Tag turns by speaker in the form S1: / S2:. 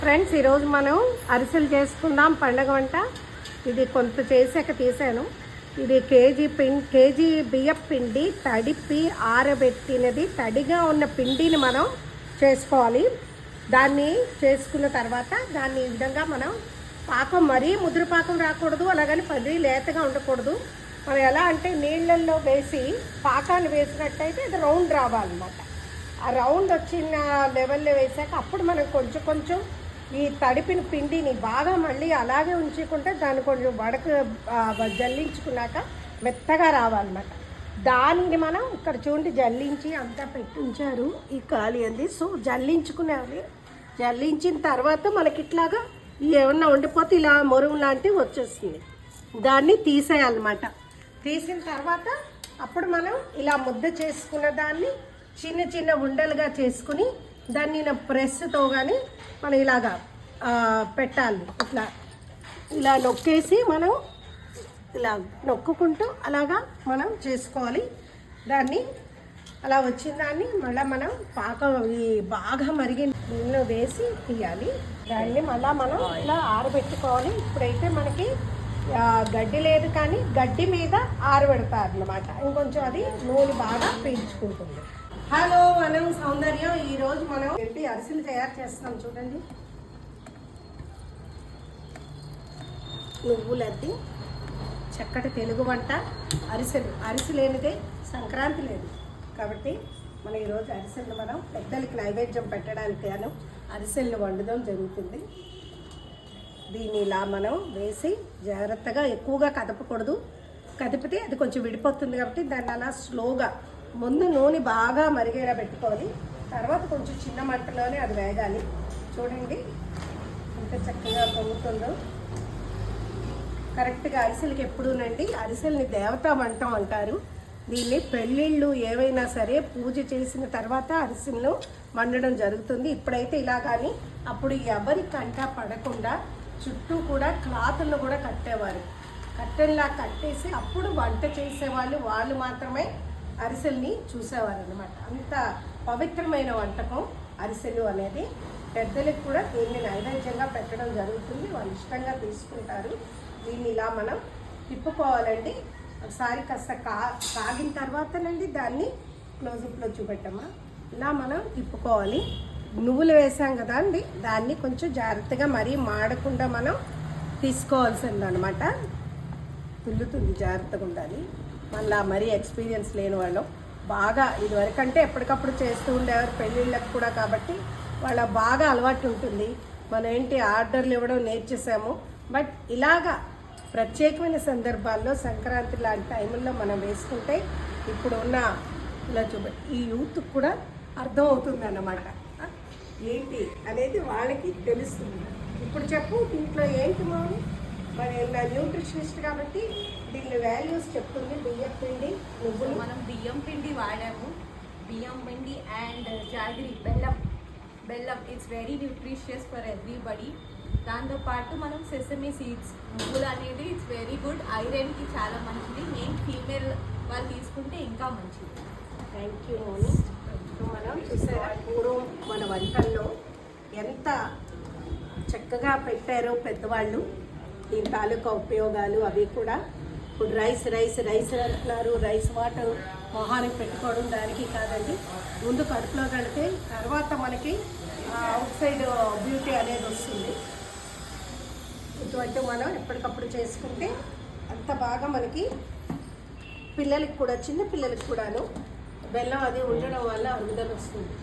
S1: Friends, ఈరోజు మనం అరిసెలు చేసుకుందాం పండగ వంట. ఇది కొంత చేసాక తీసాను. ఇది కేజీ బియ్యం పిండి తడిపి ఆరబెట్టినది. తడిగా ఉన్న పిండిని మనం చేసుకోవాలి. దాన్ని చేసుకున్న తర్వాత దాన్ని ఈ విధంగా మనం పాకం మరీ ముద్ర పాకం రాకూడదు, అలాగని పది లేతగా ఉండకూడదు. మనం ఎలా అంటే నీళ్ళల్లో వేసి పాకాన్ని వేసినట్టయితే ఇది రౌండ్ రావాలన్నమాట. ఆ రౌండ్ వచ్చిన లెవెల్లో వేసాక అప్పుడు మనం కొంచెం కొంచెం ఈ తడిపిన పిండిని బాగా మళ్ళీ అలాగే ఉంచుకుంటే దాన్ని కొంచెం జల్లించుకున్నాక మెత్తగా రావాలన్నమాట. దానిని మనం ఇక్కడ చూడండి జల్లించి అంతా పెట్టించారు ఈ ఖాళీ అంది. సో జల్లించుకునేవి, జల్లించిన తర్వాత మనకి ఇట్లాగా ఏమన్నా ఉండిపోతే ఇలా మొరుగు లాంటివి వచ్చేస్తుంది. దాన్ని తీసేయాలన్నమాట. తీసిన తర్వాత అప్పుడు మనం ఇలా ముద్ద చేసుకున్న దాన్ని చిన్న చిన్న ఉండలుగా చేసుకుని దాన్ని ప్రెస్తో కానీ మనం ఇలాగా పెట్టాలి. ఇలా నొక్కేసి మనం ఇలా నొక్కుకుంటూ అలాగా మనం చేసుకోవాలి. దాన్ని అలా వచ్చిన దాన్ని మళ్ళీ మనం పాకం ఈ బాగా మరిగిన నీళ్ళు వేసి తీయాలి. దాన్ని మళ్ళీ మనం ఇలా ఆరబెట్టుకోవాలి. ఇప్పుడైతే మనకి గడ్డి లేదు, కానీ గడ్డి మీద ఆరబెడతారు అన్నమాట. ఇంకొంచెం అది నూనె బాగా పీల్చుకుంటుంది. హలో, మనం సౌందర్యం. ఈరోజు మనం అరిసెలు తయారు చేస్తున్నాం. చూడండి, నువ్వులద్ది చక్కటి తెలుగు వంట అరిసెలు. అరిసె లేనిదే సంక్రాంతి లేదు. కాబట్టి మనం ఈరోజు అరిసెలు మనం పెద్దలకి నైవేద్యం పెట్టడానికి గాను అరిసెలను వండడం జరుగుతుంది. దీన్ని ఇలా మనం వేసి జాగ్రత్తగా ఎక్కువగా కదపకూడదు. కదిపితే అది కొంచెం విడిపోతుంది. కాబట్టి దాన్ని అలా స్లోగా ముందు నూనె బాగా మరిగేలా పెట్టుకోవాలి. తర్వాత కొంచెం చిన్న మంటలోనే అది వేగాలి. చూడండి ఎంత చక్కగా పొంగుతుందో. కరెక్ట్గా అరిసెలకి ఎప్పుడూనండి, అరిసెల్ని దేవతా వంటం అంటారు. దీన్ని పెళ్ళిళ్ళు ఏవైనా సరే పూజ చేసిన తర్వాత అరిసెలను వండడం జరుగుతుంది. ఇప్పుడైతే ఇలా, కానీ అప్పుడు ఎవరి కంట పడకుండా చుట్టూ కూడా క్లాతులను కూడా కట్టేవారు. కట్టెల్లా కట్టేసి అప్పుడు వంట చేసేవాళ్ళు, వాళ్ళు మాత్రమే అరిసెల్ని చూసేవారు అన్నమాట. అంత పవిత్రమైన వంటకం అరిసెలు అనేది. పెద్దలకు కూడా దీన్ని నైవేద్యంగా పెట్టడం జరుగుతుంది. వాళ్ళు ఇష్టంగా తీసుకుంటారు. దీన్ని ఇలా మనం తిప్పుకోవాలండి. ఒకసారి కాస్త కాగిన తర్వాతనండి దాన్ని క్లోజప్లో చూపెట్టమ్మా. ఇలా మనం తిప్పుకోవాలి. నువ్వులు వేసాం కదా అండి, దాన్ని కొంచెం జాగ్రత్తగా మరీ మాడకుండా మనం తీసుకోవాల్సింది అనమాట. తుల్లుతుంది, జాగ్రత్తగా ఉండాలి. మళ్ళీ మరీ ఎక్స్పీరియన్స్ లేని వాళ్ళు బాగా ఇదివరకంటే ఎప్పటికప్పుడు చేస్తూ ఉండేవారు పెళ్ళిళ్ళకు కూడా. కాబట్టి వాళ్ళ బాగా అలవాటు ఉంటుంది. మనం ఏంటి ఆర్డర్లు ఇవ్వడం నేర్చేసాము. బట్ ఇలాగా ప్రత్యేకమైన సందర్భాల్లో సంక్రాంతి లాంటి టైంలో మనం వేసుకుంటే ఇప్పుడు ఉన్న ఇలా ఈ యూత్కి కూడా అర్థం అవుతుంది అన్నమాట. ఏంటి అనేది వాళ్ళకి తెలుస్తుంది. ఇప్పుడు చెప్పు, దీంట్లో ఏంటి మరి నా న్యూట్రిషనిస్ట్ కాబట్టి దీని వాల్యూస్ చెప్తుంది. బియ్యం పిండి, నువ్వులు.
S2: మనం బియ్యం పిండి వాడాము. బియ్యం పిండి అండ్ జాగరి బెల్లం it's very nutritious for everybody. దాంతోపాటు మనం సెసమీ సీడ్స్, నువ్వులు అనేది ఇట్స్ వెరీ గుడ్, ఐరన్కి చాలా మంచిది. మెయిన్ ఫీమేల్ వాళ్ళు తీసుకుంటే ఇంకా మంచిది.
S1: థ్యాంక్ యూ మోని. మనం చూసారా పూర్వం మన వంటల్లో ఎంత చక్కగా పెట్టారో పెద్దవాళ్ళు. దీని తాలూకా ఉపయోగాలు అవి కూడా. ఇప్పుడు రైస్ అంటున్నారు. రైస్ వాటర్ మొహానికి పెట్టుకోవడం దానికి కాదండి. ముందు కడుపులో కడితే తర్వాత మనకి అవుట్ సైడ్ బ్యూటీ అనేది వస్తుంది. ఇటువంటి మనం ఎప్పటికప్పుడు చేసుకుంటే అంత బాగా మనకి పిల్లలకి కూడా, చిన్న పిల్లలకి కూడాను బెల్లం అది ఉండడం వల్ల అరుగుదల వస్తుంది.